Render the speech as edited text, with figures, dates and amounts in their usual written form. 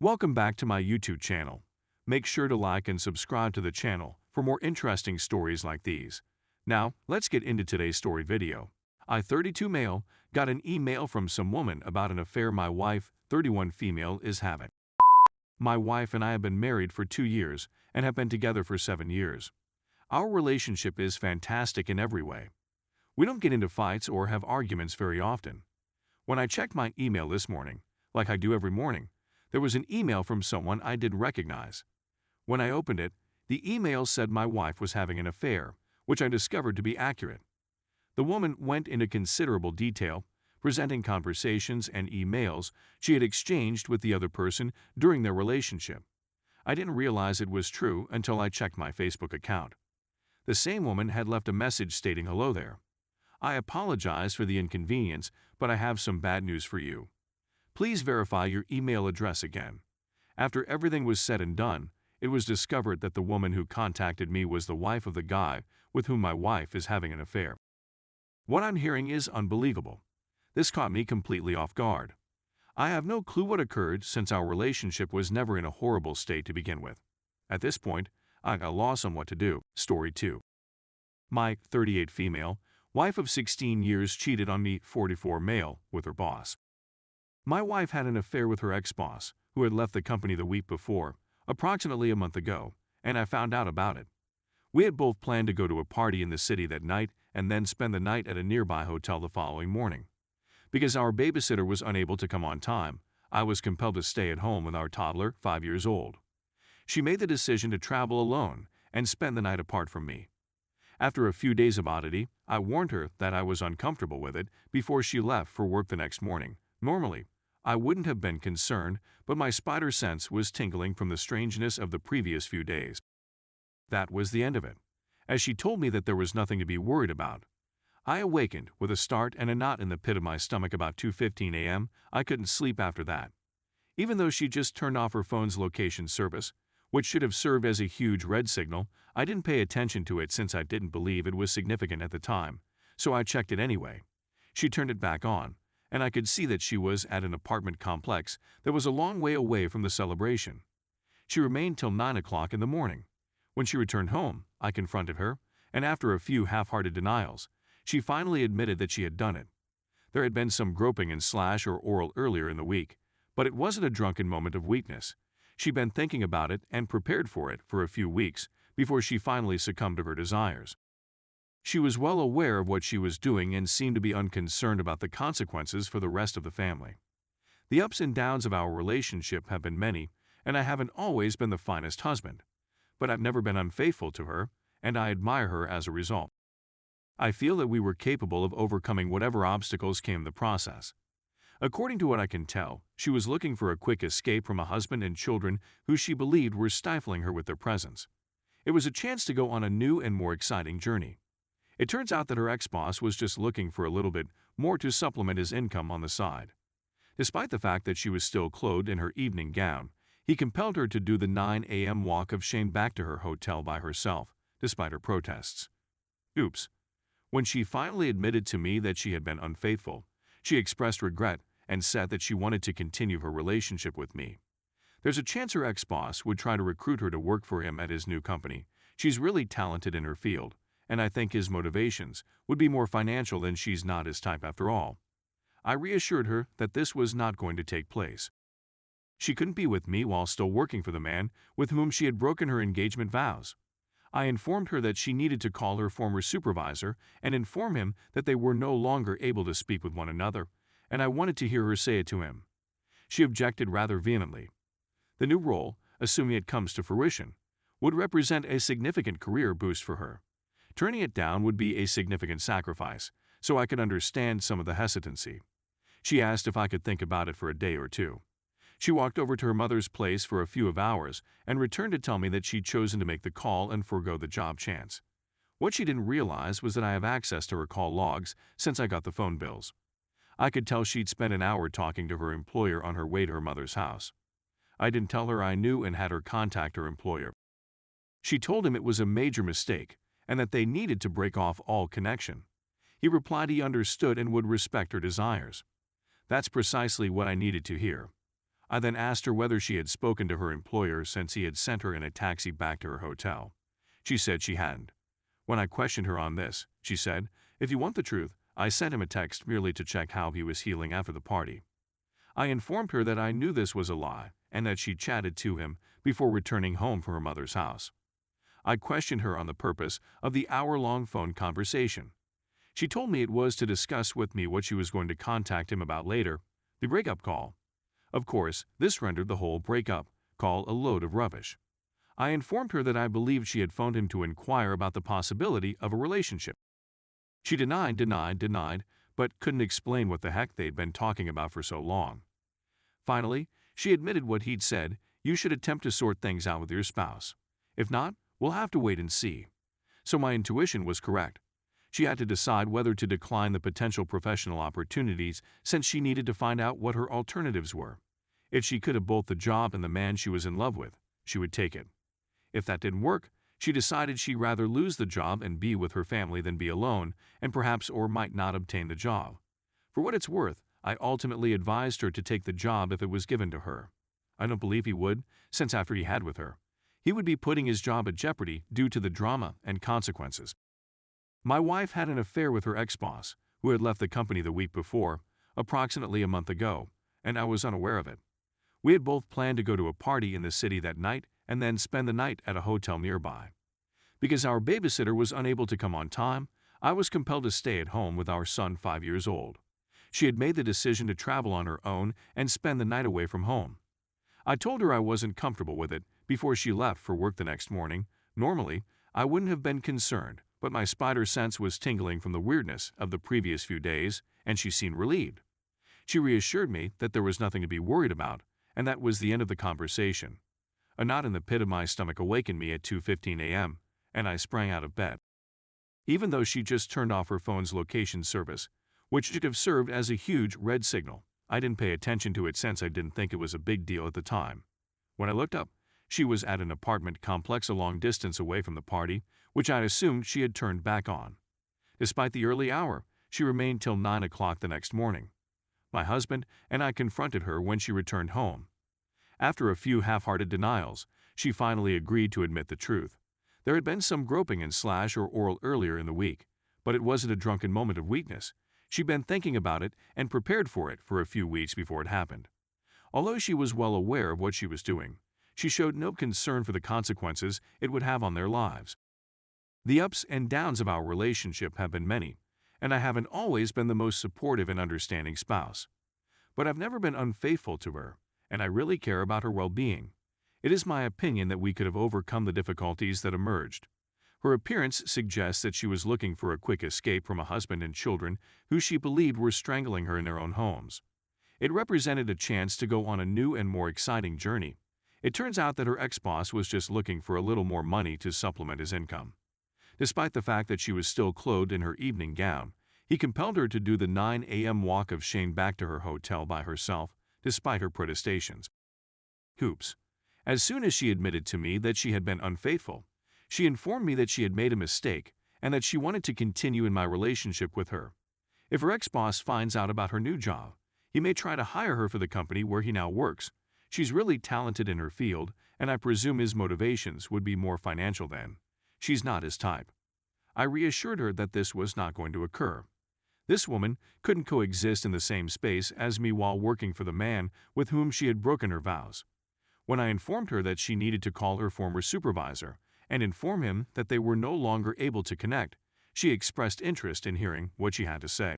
Welcome back to my YouTube channel. Make sure to like and subscribe to the channel for more interesting stories like these. Now, let's get into today's story video. I, 32 male, got an email from some woman about an affair my wife, 31 female, is having. My wife and I have been married for 2 years and have been together for 7 years. Our relationship is fantastic in every way. We don't get into fights or have arguments very often. When I checked my email this morning, like I do every morning, there was an email from someone I didn't recognize. When I opened it, the email said my wife was having an affair, which I discovered to be accurate. The woman went into considerable detail, presenting conversations and emails she had exchanged with the other person during their relationship. I didn't realize it was true until I checked my Facebook account. The same woman had left a message stating hello there. I apologize for the inconvenience, but I have some bad news for you. Please verify your email address again. After everything was said and done, it was discovered that the woman who contacted me was the wife of the guy with whom my wife is having an affair. What I'm hearing is unbelievable. This caught me completely off guard. I have no clue what occurred since our relationship was never in a horrible state to begin with. At this point, I got lost on what to do. Story 2. My 38 female, wife of 16 years cheated on me 44 male with her boss. My wife had an affair with her ex-boss, who had left the company the week before, approximately a month ago, and I found out about it. We had both planned to go to a party in the city that night and then spend the night at a nearby hotel the following morning. Because our babysitter was unable to come on time, I was compelled to stay at home with our toddler, 5 years old. She made the decision to travel alone and spend the night apart from me. After a few days of oddity, I warned her that I was uncomfortable with it before she left for work the next morning. Normally, I wouldn't have been concerned, but my spider sense was tingling from the strangeness of the previous few days. That was the end of it, as she told me that there was nothing to be worried about. I awakened with a start and a knot in the pit of my stomach about 2:15 a.m. I couldn't sleep after that. Even though she just turned off her phone's location service, which should have served as a huge red signal, I didn't pay attention to it since I didn't believe it was significant at the time, so I checked it anyway. She turned it back on, and I could see that she was at an apartment complex that was a long way away from the celebration. She remained till 9 o'clock in the morning. When she returned home, I confronted her, and after a few half-hearted denials, she finally admitted that she had done it. There had been some groping and slash or oral earlier in the week, but it wasn't a drunken moment of weakness. She'd been thinking about it and prepared for it for a few weeks before she finally succumbed to her desires. She was well aware of what she was doing and seemed to be unconcerned about the consequences for the rest of the family. The ups and downs of our relationship have been many, and I haven't always been the finest husband. But I've never been unfaithful to her, and I admire her as a result. I feel that we were capable of overcoming whatever obstacles came in the process. According to what I can tell, she was looking for a quick escape from a husband and children who she believed were stifling her with their presence. It was a chance to go on a new and more exciting journey. It turns out that her ex-boss was just looking for a little bit more to supplement his income on the side. Despite the fact that she was still clothed in her evening gown, he compelled her to do the 9 a.m. walk of shame back to her hotel by herself, despite her protests. Oops. When she finally admitted to me that she had been unfaithful, she expressed regret and said that she wanted to continue her relationship with me. There's a chance her ex-boss would try to recruit her to work for him at his new company. She's really talented in her field, and I think his motivations would be more financial than she's not his type after all. I reassured her that this was not going to take place. She couldn't be with me while still working for the man with whom she had broken her engagement vows. I informed her that she needed to call her former supervisor and inform him that they were no longer able to speak with one another, and I wanted to hear her say it to him. She objected rather vehemently. The new role, assuming it comes to fruition, would represent a significant career boost for her. Turning it down would be a significant sacrifice, so I could understand some of the hesitancy. She asked if I could think about it for a day or two. She walked over to her mother's place for a few hours and returned to tell me that she'd chosen to make the call and forego the job chance. What she didn't realize was that I have access to her call logs since I got the phone bills. I could tell she'd spent an hour talking to her employer on her way to her mother's house. I didn't tell her I knew and had her contact her employer. She told him it was a major mistake and that they needed to break off all connection. He replied he understood and would respect her desires. That's precisely what I needed to hear. I then asked her whether she had spoken to her employer since he had sent her in a taxi back to her hotel. She said she hadn't. When I questioned her on this, she said, "If you want the truth, I sent him a text merely to check how he was healing after the party." I informed her that I knew this was a lie and that she chatted to him before returning home from her mother's house. I questioned her on the purpose of the hour-long phone conversation. She told me it was to discuss with me what she was going to contact him about later, the breakup call. Of course, this rendered the whole breakup call a load of rubbish. I informed her that I believed she had phoned him to inquire about the possibility of a relationship. She denied, but couldn't explain what the heck they'd been talking about for so long. Finally, she admitted what he'd said: "You should attempt to sort things out with your spouse. If not, we'll have to wait and see." So my intuition was correct. She had to decide whether to decline the potential professional opportunities since she needed to find out what her alternatives were. If she could have both the job and the man she was in love with, she would take it. If that didn't work, she decided she'd rather lose the job and be with her family than be alone and perhaps or might not obtain the job. For what it's worth, I ultimately advised her to take the job if it was given to her. I don't believe he would, since after he had with her, he would be putting his job at jeopardy due to the drama and consequences. My wife had an affair with her ex-boss, who had left the company the week before, approximately a month ago, and I was unaware of it. We had both planned to go to a party in the city that night and then spend the night at a hotel nearby. Because our babysitter was unable to come on time, I was compelled to stay at home with our son 5 years old. She had made the decision to travel on her own and spend the night away from home. I told her I wasn't comfortable with it before she left for work the next morning. Normally, I wouldn't have been concerned, but my spider sense was tingling from the weirdness of the previous few days, and she seemed relieved. She reassured me that there was nothing to be worried about, and that was the end of the conversation. A knot in the pit of my stomach awakened me at 2:15 a.m., and I sprang out of bed. Even though she just turned off her phone's location service, which should have served as a huge red signal, I didn't pay attention to it since I didn't think it was a big deal at the time. When I looked up, she was at an apartment complex a long distance away from the party, which I assumed she had turned back on. Despite the early hour, she remained till 9 o'clock the next morning. My husband and I confronted her when she returned home. After a few half-hearted denials, she finally agreed to admit the truth. There had been some groping and slash or oral earlier in the week, but it wasn't a drunken moment of weakness. She'd been thinking about it and prepared for it for a few weeks before it happened. Although she was well aware of what she was doing, she showed no concern for the consequences it would have on their lives. The ups and downs of our relationship have been many, and I haven't always been the most supportive and understanding spouse. But I've never been unfaithful to her, and I really care about her well-being. It is my opinion that we could have overcome the difficulties that emerged. Her appearance suggests that she was looking for a quick escape from a husband and children who she believed were strangling her in their own homes. It represented a chance to go on a new and more exciting journey. It turns out that her ex-boss was just looking for a little more money to supplement his income. Despite the fact that she was still clothed in her evening gown, he compelled her to do the 9 a.m. walk of shame back to her hotel by herself, despite her protestations. Hoops. As soon as she admitted to me that she had been unfaithful, she informed me that she had made a mistake and that she wanted to continue in my relationship with her. If her ex-boss finds out about her new job, he may try to hire her for the company where he now works. She's really talented in her field, and I presume his motivations would be more financial than. She's not his type. I reassured her that this was not going to occur. This woman couldn't coexist in the same space as me while working for the man with whom she had broken her vows. When I informed her that she needed to call her former supervisor and inform him that they were no longer able to connect, she expressed interest in hearing what she had to say.